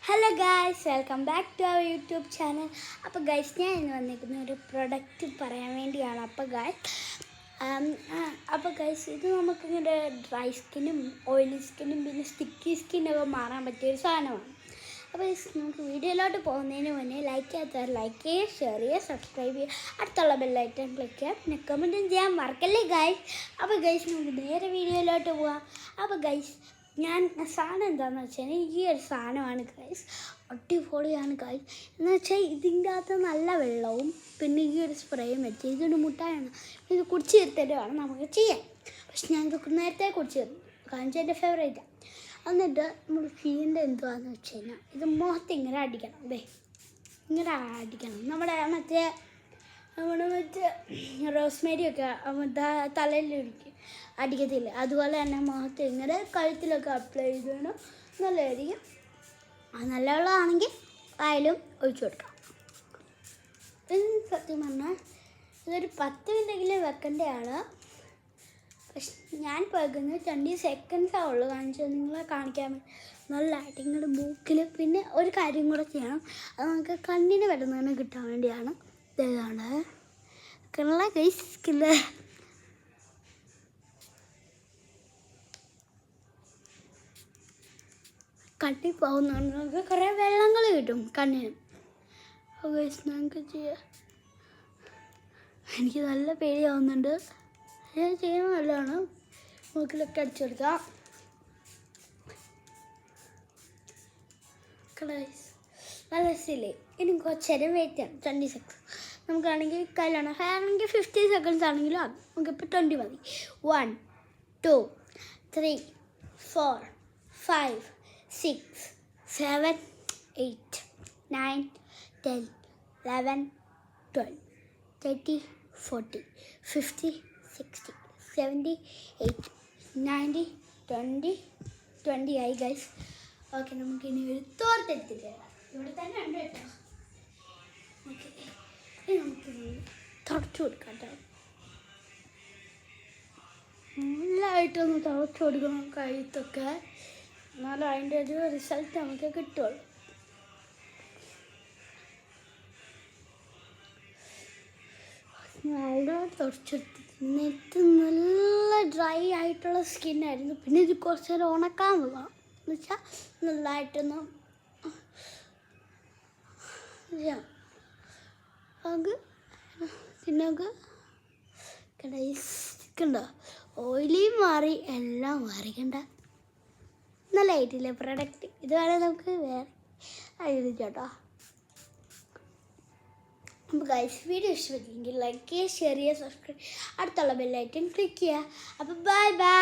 Hello guys, welcome back to our YouTube channel. അപ്പോൾ guys, ഞാൻ ഇന്ന് വന്നിരിക്കുന്ന ഒരു പ്രൊഡക്റ്റ് പറയാൻ വേണ്ടിയാണ്. അപ്പോൾ ഗൈസ് ഇത് നമുക്കിങ്ങനെ ഡ്രൈ സ്കിന്നും ഓയിലി സ്കിന്നും പിന്നെ സ്റ്റിക്കി സ്കിന്നൊക്കെ മാറാൻ പറ്റിയൊരു സാധനമാണ്. അപ്പോൾ നമുക്ക് വീഡിയോയിലോട്ട് പോകുന്നതിന് മുന്നേ ലൈക്ക് ചെയ്യാത്തവർ ലൈക്ക് ചെയ്യുക, ഷെയർ ചെയ്യുക, സബ്സ്ക്രൈബ് ചെയ്യുക, അടുത്തുള്ള ബെല്ലൈക്കൺ ക്ലിക്ക് ചെയ്യുക, പിന്നെ കമൻറ്റും ചെയ്യാൻ മറക്കല്ലേ ഗൈസ്. അപ്പോൾ ഗൈസ് നമുക്ക് നേരെ വീഡിയോയിലോട്ട് പോവാം. അപ്പോൾ ഗൈസ് ഞാൻ സാധനം എന്താണെന്ന് വെച്ചാൽ ഈ ഒരു സാധനമാണ് ഗൈസ്. അടിപൊളിയാണ് ഗൈസ്. എന്ന് വെച്ചാൽ ഇതിൻ്റെ അകത്ത് നല്ല വെള്ളവും പിന്നെ ഈ ഒരു സ്പ്രേയും വെച്ച് ഇതൊരു മുട്ടായാണ്. ഇത് കുടിച്ച് തീർത്തിട്ട് വേണം നമുക്ക് ചെയ്യാൻ. പക്ഷെ ഞാൻ ഇതൊക്കെ നേരത്തെ കുടിച്ച് തീർന്നു, കാരണം എൻ്റെ ഫേവറേറ്റാണ്. എന്നിട്ട് നമ്മൾ ചെയ്യേണ്ടത് എന്തുവാന്ന് വെച്ച് കഴിഞ്ഞാൽ ഇത് മുഖത്ത് ഇങ്ങനെ അടിക്കണം. ഇങ്ങനെ അടിക്കണം. നമ്മുടെ മറ്റേ റോസ്മേരിയൊക്കെ തലയിൽ അടിക്കത്തില്ല, അതുപോലെ തന്നെ മുഖത്ത് ഇങ്ങനെ കഴുത്തിലൊക്കെ അപ്ലൈ ചെയ്തോണം. നല്ലതായിരിക്കും. നല്ല വെള്ളമാണെങ്കിൽ ആയാലും ഒഴിച്ചു കൊടുക്കാം. സത്യം പറഞ്ഞാൽ ഇതൊരു 10 മിനിറ്റെങ്കിലും വെക്കേണ്ടതാണ്. പക്ഷെ ഞാൻ വെക്കുന്നത് 20 സെക്കൻഡ്സേ ഉള്ളൂ. കാണിച്ചത് നിങ്ങളെ കാണിക്കാൻ വേണ്ടി. നല്ലതായിട്ട് ഇങ്ങോട്ട് മൂക്കിൽ. പിന്നെ ഒരു കാര്യം കൂടെ ചെയ്യണം, അത് നമുക്ക് കണ്ണിന് വരുന്നതിന് കിട്ടാൻ വേണ്ടിയാണ്. ഇതാണ് കണ്ണ ഗൈസ്. കണ്ണിൽ പോകുന്നതുകൊണ്ട് നമുക്ക് കുറേ വെള്ളങ്ങൾ കിട്ടും കണ്ണിന്. അപ്പോൾ ഗൈസ് നമുക്ക് ചെയ്യാം. എനിക്ക് നല്ല പേടിയാവുന്നുണ്ട്. ഞാൻ ചെയ്യുന്നത് നല്ലതാണ്. മൂക്കിലൊക്കെ അടിച്ചെടുക്കാം. നല്ല രസമില്ലേ? ഇനി കുറച്ചേരം വെയിറ്റ് ചെയ്യണം. 20 സെക്കൻഡ്. നമുക്കാണെങ്കിൽ കയ്യിലാണ് ആണെങ്കിൽ 50 സെക്കൻഡ്സ് ആണെങ്കിലും ആകും. നമുക്കിപ്പോൾ 20 മതി. 1 2 3 4 5 6 7 8 9 10 11 12 13 14 15 16 17 18 19 20 ആയി ഗൈസ്. ഓക്കെ, നമുക്കിനി ഒരു തോർത്തെടുത്തിട്ട് ഇവിടെ തന്നെ ഉണ്ട് കേട്ടോ. ഓക്കെ, നമുക്ക് തുടച്ചു കൊടുക്കാം കേട്ടോ. നല്ലതായിട്ടൊന്ന് തുടച്ചു കൊടുക്കണം കഴുത്തൊക്കെ. എന്നാലും അതിൻ്റെ ഒരു റിസൾട്ട് നമുക്ക് കിട്ടുള്ളൂ. നല്ല തുടച്ചെടുത്തിട്ട് നല്ല ഡ്രൈ ആയിട്ടുള്ള സ്കിന്നായിരുന്നു. പിന്നെ ഇത് കുറച്ച് നേരം ഉണക്കാൻ പോകാം. എന്ന് വെച്ചാൽ നല്ലതായിട്ടൊന്ന് പിന്നെ കണ്ടോ, ഓയിലിയും മാറി എല്ലാം മാറിക്കണ്ട. നല്ലതായിട്ടില്ലേ പ്രൊഡക്റ്റ്? ഇത് വേണേൽ നമുക്ക് വേറെ കേട്ടോ. അപ്പോൾ ഗൈസ്, വീഡിയോ ഇഷ്ടപ്പെട്ടെങ്കിൽ ലൈക്ക് ചെയ്യുക, ഷെയർ ചെയ്യുക, സബ്സ്ക്രൈബ്, അടുത്തുള്ള ബെല്ലൈക്കൺ ക്ലിക്ക് ചെയ്യുക. അപ്പോൾ ബൈ ബൈ.